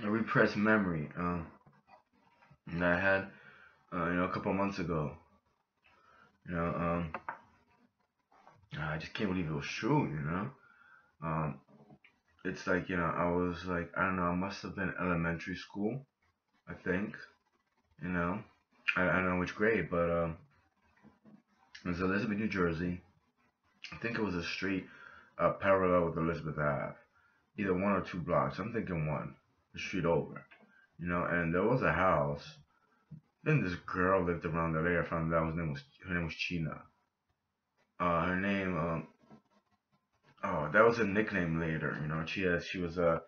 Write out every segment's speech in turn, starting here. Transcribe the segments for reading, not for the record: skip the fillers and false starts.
a repressed memory that I had, a couple months ago. You know, I just can't believe it was true. Um, it's like I was like I don't know, I must have been elementary school, I think. You know, I don't know which grade, but it was Elizabeth, New Jersey. I think it was a street parallel with Elizabeth Ave, either one or two blocks. I'm thinking one, the street over. And there was a house. Then this girl lived around there. Later, I found out her name was China. Her name, oh, that was a nickname later. She was a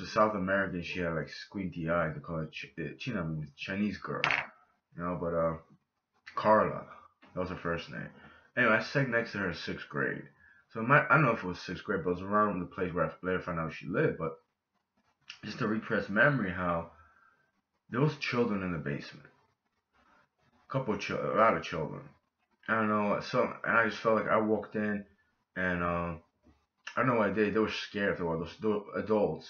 South American. She had like squinty eyes. They call it China, means Chinese girl. But Carla, that was her first name. Anyway, I sat next to her in sixth grade. So I don't know if it was sixth grade, but it was around the place where I later found out she lived. But just a repressed memory how there was children in the basement, a lot of children. I don't know. And I just felt like I walked in, and I don't know what I did. They were scared. They were adults.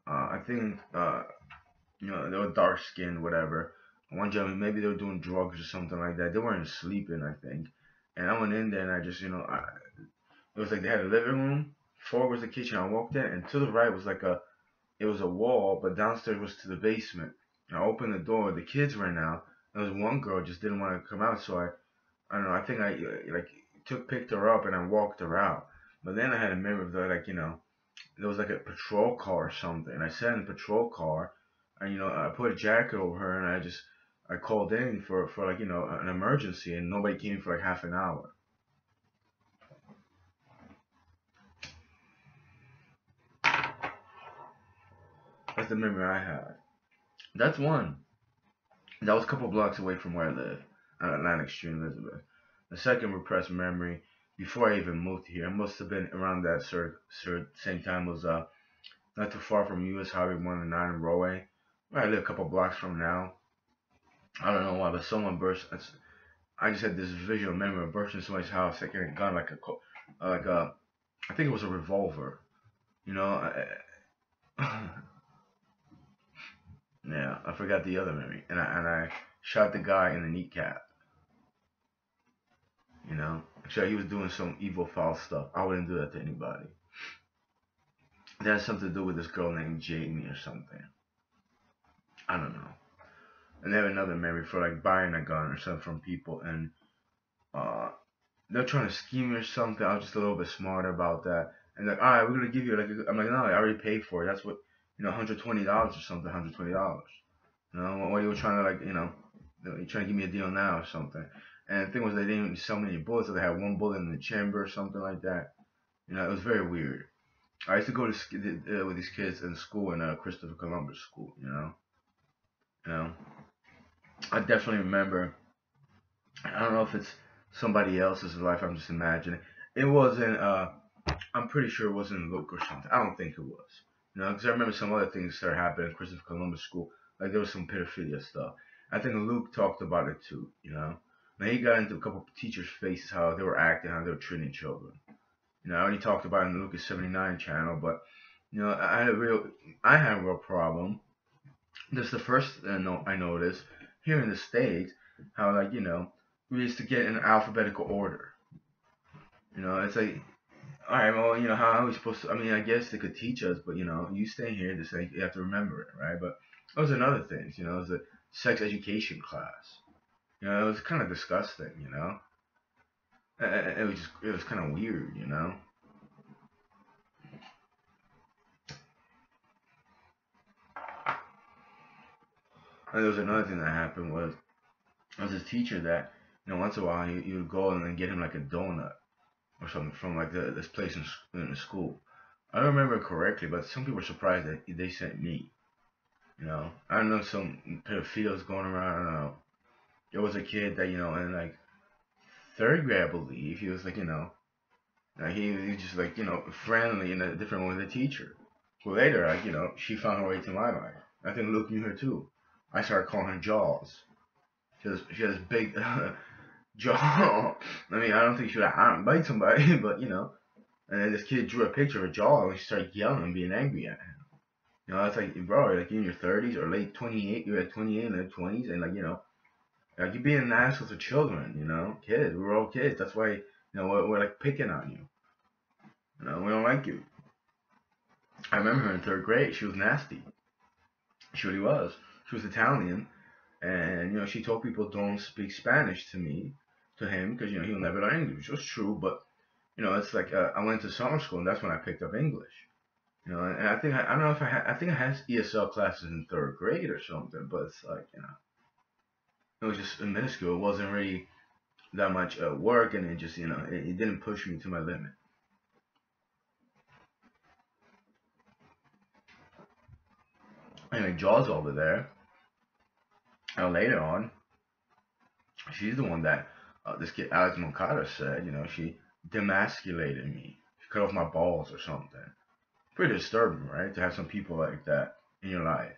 I think they were dark skinned, whatever. One gentleman, maybe they were doing drugs or something like that. They weren't sleeping, I think. And I went in there and I just, it was like they had a living room. Forward was the kitchen. I walked in, and to the right was it was a wall, but downstairs was to the basement. And I opened the door. The kids ran out. There was one girl just didn't want to come out, so I don't know. I think I like picked her up and I walked her out. But then I had a memory of there was like a patrol car or something. And I sat in the patrol car, and I put a jacket over her, and I called in for like an emergency, and nobody came for like half an hour. That's the memory I had. That's one. That was a couple blocks away from where I live, on Atlantic Street, in Elizabeth. The second repressed memory, before I even moved here, it must have been around that same time, was not too far from US Highway 109 in Roe, where I live a couple blocks from now. I don't know why, but someone burst. I just had this visual memory of bursting somebody's house, like in a gun, like a, I think it was a revolver. You know, yeah, I forgot the other memory, and I shot the guy in the kneecap. Actually he was doing some evil, foul stuff. I wouldn't do that to anybody. That has something to do with this girl named Jamie or something. I don't know. And they have another memory for like buying a gun or something from people, and uh, they're trying to scheme me or something. I was just a little bit smarter about that. And like, all right, we're gonna give you like, I'm like, no, I already paid for it. That's what, $120 or something, $120. What are you trying to like, you're trying to give me a deal now or something. And the thing was, they didn't even sell me any bullets, so they had one bullet in the chamber or something like that. It was very weird. I used to go to with these kids in school in Christopher Columbus School. You know. I definitely remember. I don't know if it's somebody else's life. I'm just imagining. It wasn't. I'm pretty sure it wasn't Luke or something. I don't think it was. Because I remember some other things that happened in Christopher Columbus School. Like there was some pedophilia stuff. I think Luke talked about it too. Now he got into a couple of teachers' faces how they were acting, how they were treating children. I already talked about it in the Lucas 79 channel, but I had a real problem. This is the first I noticed here in the States how we used to get in alphabetical order. It's like, all right, well, how are we supposed to? I mean, I guess they could teach us, but you stay here, just like you have to remember it, right? But those are other things. It was a sex education class. It was kind of disgusting. It was kind of weird. And there was another thing that happened was there was this teacher that once in a while you would go and then get him like a donut or something from like this place in the school. I don't remember correctly, but some people were surprised that they sent me. I don't know, some pedophiles going around. I don't know. There was a kid that in like third grade, I believe, he was like like he was just like friendly in a different way with the teacher. Well, later, like she found her way to my life. I think Luke knew her too. I started calling her Jaws. She has big jaw. I mean, I don't think she would bite somebody, but And then this kid drew a picture of a jaw, and she started yelling and being angry at him. You know, it's like, bro, like you're in your 30s or late 28, you're at 28 in their 20s, and like, like you're being an asshole to children, kids. We're all kids. That's why, we're like picking on you. We don't like you. I remember her in third grade. She was nasty. She really was. She was Italian, and she told people don't speak Spanish to him, because he'll never learn English, which was true. But it's like I went to summer school, and that's when I picked up English. And I think I don't know if I think I had ESL classes in third grade or something, but it's like it was just minuscule. It wasn't really that much work, and it just it didn't push me to my limit. Anyway, Jaws over there. And later on, she's the one that this kid Alex Moncada said, she demasculated me. She cut off my balls or something. Pretty disturbing, right? To have some people like that in your life.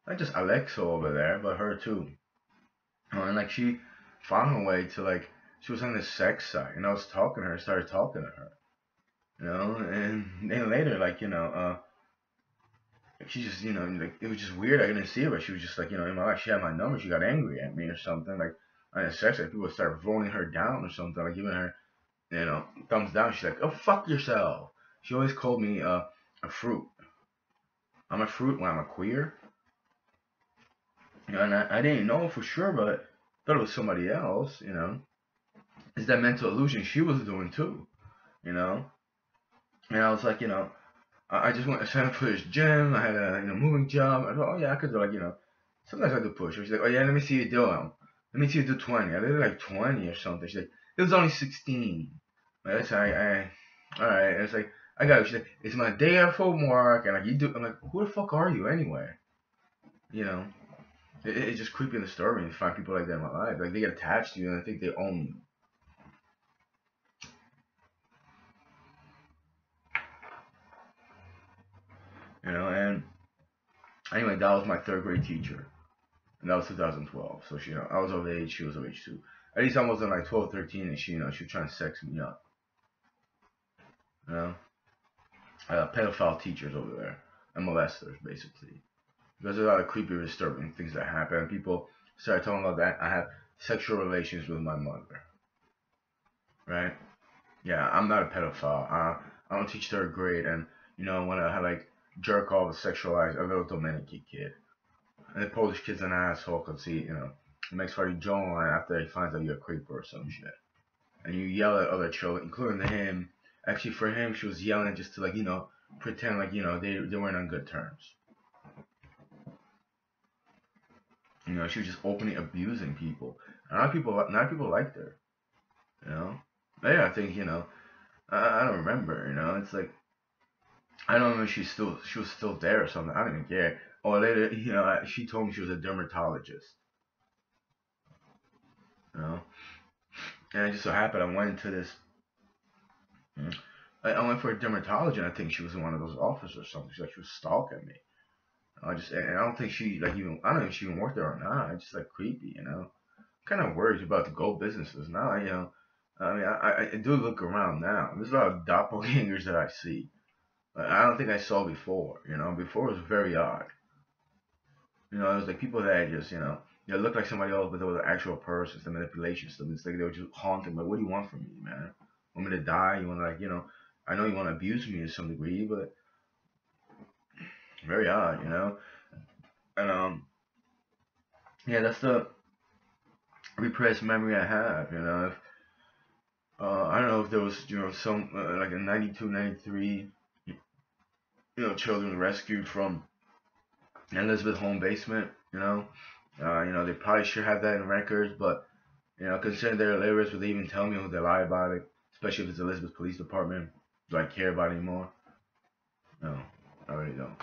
Not just Alexa over there, but her too. And like she found her way to like she was on this sex site, and I was talking to her, started talking to her, and then later like she just like it was just weird. I didn't see her, but she was just like in my life. She had my number. She got angry at me or something. Like on a sex site, people start rolling her down or something, like giving her thumbs down. She's like, oh fuck yourself. She always called me a fruit. I'm a fruit when I'm a queer. And I didn't know for sure, but I thought it was somebody else, It's that mental illusion she was doing too, And I was like, I just went to sign up for this gym. I had a moving job. I thought, oh yeah, I could do like, sometimes I do push. She's like, oh yeah, let me see you do them. Let me see you do 20. I did like 20 or something. She's like, it was only 16. Like, all right. And it's like, I got it. She's like, it's my day of homework. And like, I'm like, who the fuck are you anyway? It's just creepy and disturbing to find people like that in my life. Like they get attached to you and I think they own you. And anyway, that was my third grade teacher. And that was 2012. So she, I was of age, she was of age too. At least I wasn't like 12, 13, and she, she was trying to sex me up. Pedophile teachers over there, and molesters, basically. Because there's a lot of creepy, disturbing things that happen. And people started talking about that. I have sexual relations with my mother. Right? Yeah, I'm not a pedophile. I don't teach third grade, and when I had like jerk off and sexualize a little Dominican kid. And the Polish kid's an asshole because he, makes fun of John after he finds out you're a creeper or some shit. And you yell at other children, including him. Actually, for him, she was yelling just to, like, pretend like, they weren't on good terms. She was just openly abusing people. And a lot of people liked her. But yeah, I think, I don't remember, it's like, I don't know if she was still there or something. I don't even care. Or later, she told me she was a dermatologist. And it just so happened I went to this. I went for a dermatologist, and I think she was in one of those offices or something. She was stalking me. And I don't think she I don't know if she even worked there or not. It's just like creepy, Kind of worried about the gold businesses now. I mean, I do look around now. There's a lot of doppelgangers that I see. I don't think I saw before. Before it was very odd. It was like people that just, they look like somebody else, but they were the actual person. The manipulation stuff. It's like they were just haunting. Like, what do you want from me, man? Want me to die? You want to, like, I know you want to abuse me to some degree, but very odd, And yeah, that's the repressed memory I have. If, I don't know if there was, some like in 92, 93, children rescued from Elizabeth home basement. They probably should have that in records, but considering they're illiterate, would they even tell me? Would they lie about it? Especially if it's Elizabeth Police Department. Do I care about it anymore? No, I really don't.